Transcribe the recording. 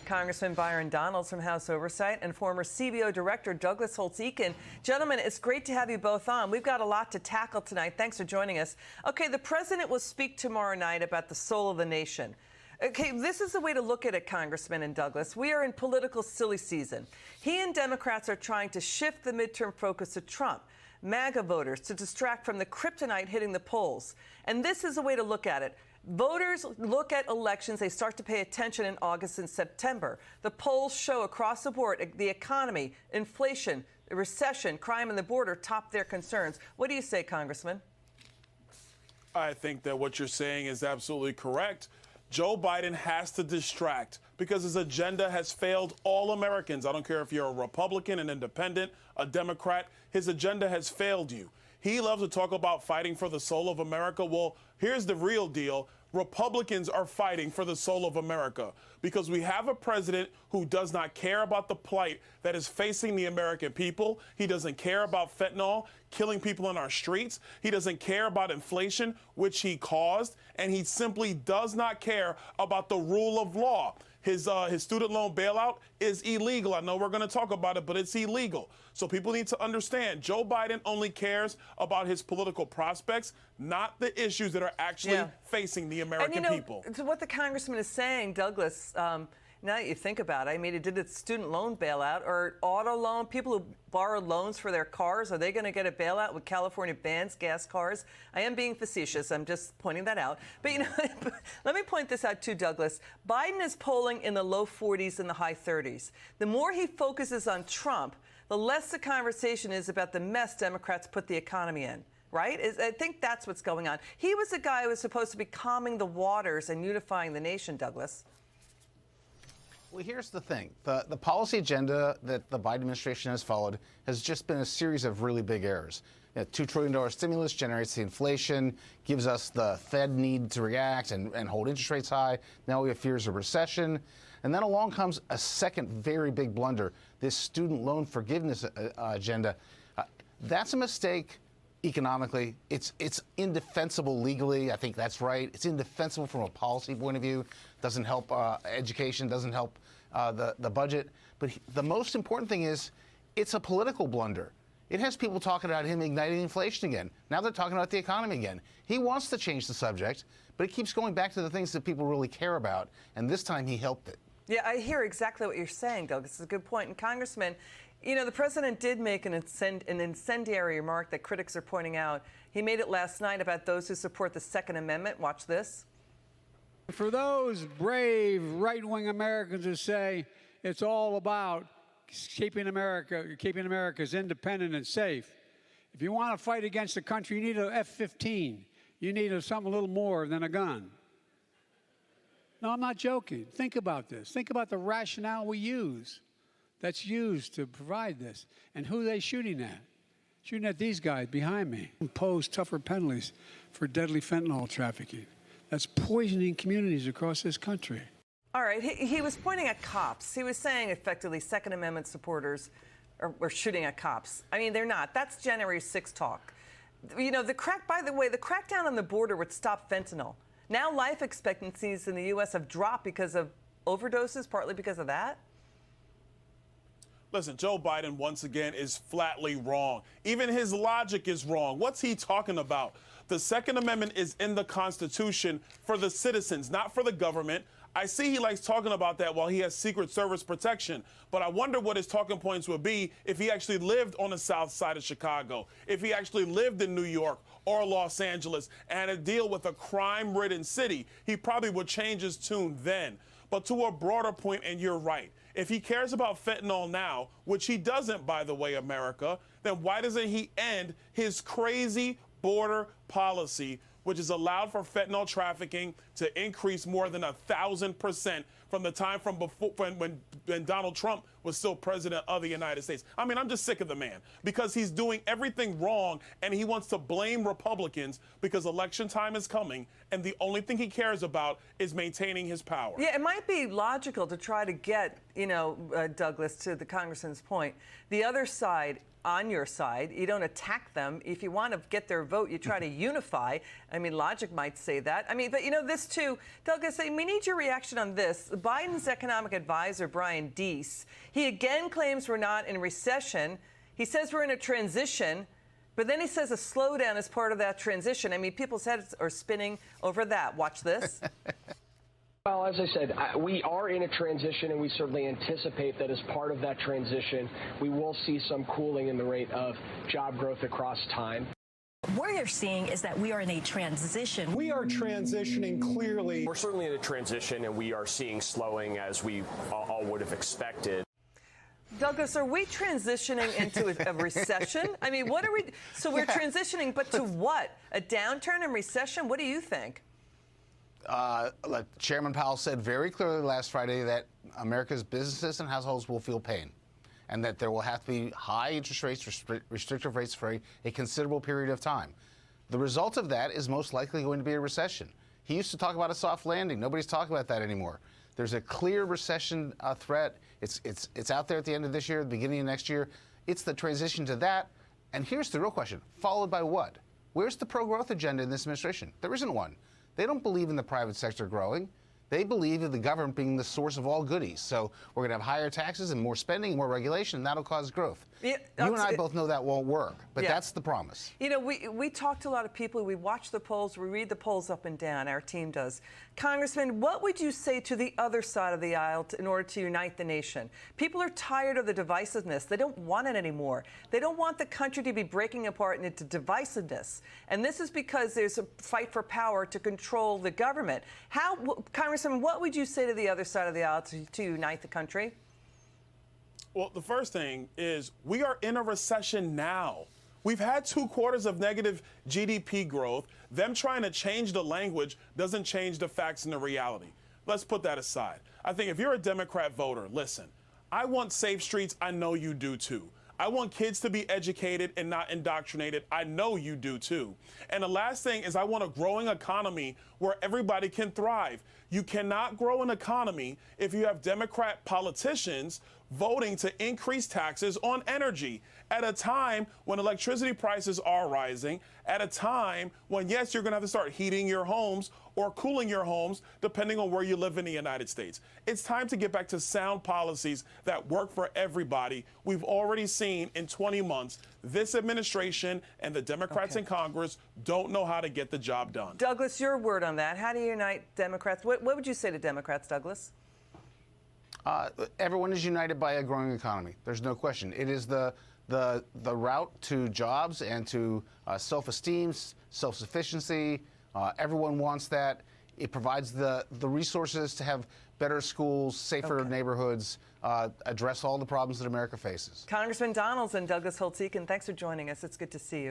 Congressman Byron Donalds from House Oversight and former CBO Director Douglas Holtz-Eakin. Gentlemen, it's great to have you both on. We've got a lot to tackle tonight. Thanks for joining us. Okay, the president will speak tomorrow night about the soul of the nation. Okay, this is the way to look at it, Congressman and Douglas. We are in political silly season. He and Democrats are trying to shift the midterm focus to Trump, MAGA voters, to distract from the kryptonite hitting the polls. And this is the way to look at it. Voters look at elections. They start to pay attention in August and September. The polls show across the board the economy, inflation, the recession, crime on the border top their concerns. What do you say, Congressman? I think that what you're saying is absolutely correct. Joe Biden has to distract because his agenda has failed all Americans. I don't care if you're a Republican, an independent, a Democrat. His agenda has failed you. He loves to talk about fighting for the soul of America. Well, here's the real deal. Republicans are fighting for the soul of America because we have a president who does not care about the plight that is facing the American people. He doesn't care about fentanyl killing people in our streets. He doesn't care about inflation, which he caused, and he simply does not care about the rule of law. His student loan bailout is illegal. I know we're going to talk about it, but it's illegal. So people need to understand Joe Biden only cares about his political prospects, not the issues that are actually facing the American people. To what the congressman is saying, Douglas, now that you think about it, I mean, he did a student loan bailout or auto loan. People who borrow loans for their cars, are they going to get a bailout with California bans gas cars? I am being facetious. I'm just pointing that out. But, you know, let me point this out too, Douglas. Biden is polling in the low 40s and the high 30s. The more he focuses on Trump, the less the conversation is about the mess Democrats put the economy in. Right? I think that's what's going on. He was the guy who was supposed to be calming the waters and unifying the nation, Douglas. Well, here's the thing. The policy agenda that the Biden administration has followed has just been a series of really big errors. $2 trillion stimulus generates the inflation, gives us the Fed need to react and hold interest rates high. Now we have fears of recession. And then along comes a second very big blunder, this student loan forgiveness agenda. That's a mistake economically. It's indefensible legally. I think that's right. It's indefensible from a policy point of view. Doesn't help education, doesn't help the budget. But the most important thing is it's a political blunder. It has people talking about him igniting inflation again. Now they're talking about the economy again. He wants to change the subject, but he keeps going back to the things that people really care about. And this time he helped it. Yeah, I hear exactly what you're saying, Doug. This is a good point. And Congressman, you know, the president did make an incendiary remark that critics are pointing out. He made it last night about those who support the Second Amendment. Watch this. For those brave right-wing Americans who say it's all about keeping America's independent and safe, if you want to fight against the country, you need an F-15. You need something a little more than a gun. No, I'm not joking. Think about this. Think about the rationale we use that's used to provide this and who they shooting at. Shooting at these guys behind me. Impose tougher penalties for deadly fentanyl trafficking. That's poisoning communities across this country. All right. He was pointing at cops. He was saying effectively Second Amendment supporters are shooting at cops. I mean, they're not. That's January 6th talk. You know, by the way, the crackdown on the border would stop fentanyl. Now life expectancies in the U.S. have dropped because of overdoses, partly because of that. Listen, Joe Biden, once again, is flatly wrong. Even his logic is wrong. What's he talking about? The Second Amendment is in the Constitution for the citizens, not for the government. I see he likes talking about that while he has Secret Service protection, but I wonder what his talking points would be if he actually lived on the south side of Chicago, if he actually lived in New York or Los Angeles and had to deal with a crime-ridden city. He probably would change his tune then. But to a broader point, and you're right, if he cares about fentanyl now, which he doesn't, by the way, America, then why doesn't he end his crazy border policy, which has allowed for fentanyl trafficking to increase more than 1,000% from the time from before when Donald Trump was still president of the United States. I mean, I'm just sick of the man because he's doing everything wrong and he wants to blame Republicans because election time is coming and the only thing he cares about is maintaining his power. Yeah, it might be logical to try to get, Douglas, to the congressman's point, the other side on your side. You don't attack them. If you want to get their vote, you try to unify. I mean, logic might say that. I mean, but this Douglas, too. Douglas, we need your reaction on this. Biden's economic advisor, Brian Deese, he again claims we're not in recession. He says we're in a transition, but then he says a slowdown is part of that transition. I mean, people's heads are spinning over that. Watch this. Well, as I said, we are in a transition, and we certainly anticipate that as part of that transition, we will see some cooling in the rate of job growth across time. What you're seeing is that we are in a transition. We are transitioning clearly. We're certainly in a transition, and we are seeing slowing as we all would have expected. Douglas, are we transitioning into a recession? I mean, what are we? So we're transitioning, but to what? A downturn and recession? What do you think? Like Chairman Powell said very clearly last Friday that America's businesses and households will feel pain, and that there will have to be high interest rates, restrictive rates for a considerable period of time. The result of that is most likely going to be a recession. He used to talk about a soft landing. Nobody's talking about that anymore. There's a clear recession threat. It's out there at the end of this year, the beginning of next year. It's the transition to that. And here's the real question, followed by what? Where's the pro-growth agenda in this administration? There isn't one. They don't believe in the private sector growing. They believe in the government being the source of all goodies. So we're going to have higher taxes and more spending and more regulation, and that'll cause growth. Yeah, you and I both know that won't work, but that's the promise. You know, we talk to a lot of people. We watch the polls. We read the polls up and down. Our team does. Congressman, what would you say to the other side of the aisle in order to unite the nation? People are tired of the divisiveness. They don't want it anymore. They don't want the country to be breaking apart into divisiveness. And this is because there's a fight for power to control the government. Congressman, what would you say to the other side of the aisle to unite the country? Well, the first thing is we are in a recession now. We've had 2 quarters of negative GDP growth. Them trying to change the language doesn't change the facts and the reality. Let's put that aside. I think if you're a Democrat voter, listen, I want safe streets. I know you do too. I want kids to be educated and not indoctrinated. I know you do too. And the last thing is I want a growing economy where everybody can thrive. You cannot grow an economy if you have Democrat politicians voting to increase taxes on energy at a time when electricity prices are rising, at a time when, yes, you're going to have to start heating your homes or cooling your homes, depending on where you live in the United States. It's time to get back to sound policies that work for everybody. We've already seen in 20 months, this administration and the Democrats in Congress don't know how to get the job done. Douglas, your word on that. How do you unite Democrats? What would you say to Democrats, Douglas? Everyone is united by a growing economy. There's no question. It is the route to jobs and to self-esteem, self-sufficiency. Everyone wants that. It provides the resources to have better schools, safer neighborhoods, address all the problems that America faces. Congressman Donaldson, Douglas Holtz-Eakin, thanks for joining us. It's good to see you.